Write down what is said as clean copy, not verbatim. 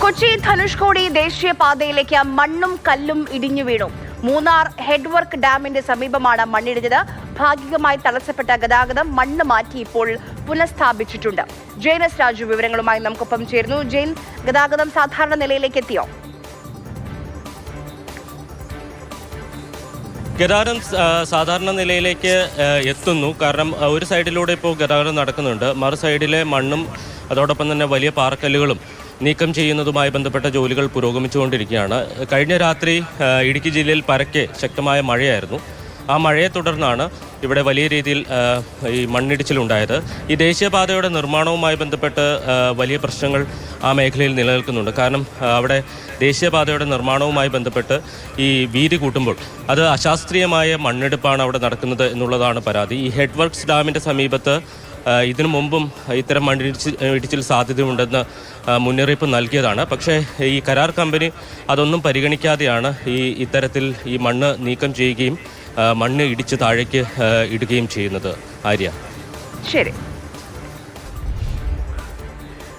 കൊച്ചി ധനുഷ്കോടി ദേശീയപാതയിലേക്ക് മണ്ണും കല്ലും ഇടിഞ്ഞു വീണു. മൂന്നാർ ഹെഡ്വർക്ക് ഡാമിന്റെ സമീപമാണ് മണ്ണിടിഞ്ഞത്. ഭാഗികമായി തടസ്സപ്പെട്ട ഗതാഗതം മണ്ണ് മാറ്റി ഇപ്പോൾ പുനഃസ്ഥാപിച്ചിട്ടുണ്ട്. ജെയിൻ രാജു വിവരങ്ങളുമായി നമുക്കൊപ്പം ചേരുന്നു. ജെയിൻ, ഗതാഗതം സാധാരണ നിലയിലേക്ക് എത്തിയോ? ഗതാഗതം സാധാരണ നിലയിലേക്ക് എത്തുന്നു. കാരണം ഒരു സൈഡിലൂടെ ഇപ്പോൾ ഗതാഗതം നടക്കുന്നുണ്ട്. മറു സൈഡിലെ മണ്ണും അതോടൊപ്പം തന്നെ വലിയ പാറക്കല്ലുകളും നീക്കം ചെയ്യുന്നതുമായി ബന്ധപ്പെട്ട ജോലികൾ പുരോഗമിച്ചുകൊണ്ടിരിക്കുകയാണ്. കഴിഞ്ഞ രാത്രി ഇടുക്കി ജില്ലയിൽ പരക്കെ ശക്തമായ മഴയായിരുന്നു. ആ മഴയെ തുടർന്നാണ് ഇവിടെ വലിയ രീതിയിൽ ഈ മണ്ണിടിച്ചിലുണ്ടായത്. ഈ ദേശീയപാതയുടെ നിർമ്മാണവുമായി ബന്ധപ്പെട്ട് വലിയ പ്രശ്നങ്ങൾ ആ മേഖലയിൽ നിലനിൽക്കുന്നുണ്ട്. കാരണം അവിടെ ദേശീയപാതയുടെ നിർമ്മാണവുമായി ബന്ധപ്പെട്ട് ഈ വീതി കൂട്ടുമ്പോൾ അത് അശാസ്ത്രീയമായ മണ്ണെടുപ്പാണ് അവിടെ നടക്കുന്നത് എന്നുള്ളതാണ് പരാതി. ഈ ഹെഡ് വർക്ക്സ് ഡാമിൻ്റെ സമീപത്ത് ഇതിനു മുമ്പും ഇത്തരം മണ്ണിടിച്ചിൽ സാധ്യതയുണ്ടെന്ന് മുന്നറിയിപ്പ് നൽകിയതാണ്. പക്ഷേ ഈ കരാർ കമ്പനി അതൊന്നും പരിഗണിക്കാതെയാണ് ഇത്തരത്തിൽ ഈ മണ്ണ് നീക്കം ചെയ്യുകയും മണ്ണ് ഇടിച്ച് താഴേക്ക് ഇടുകയും ചെയ്യുന്നത്. ആര്യ, ശരി.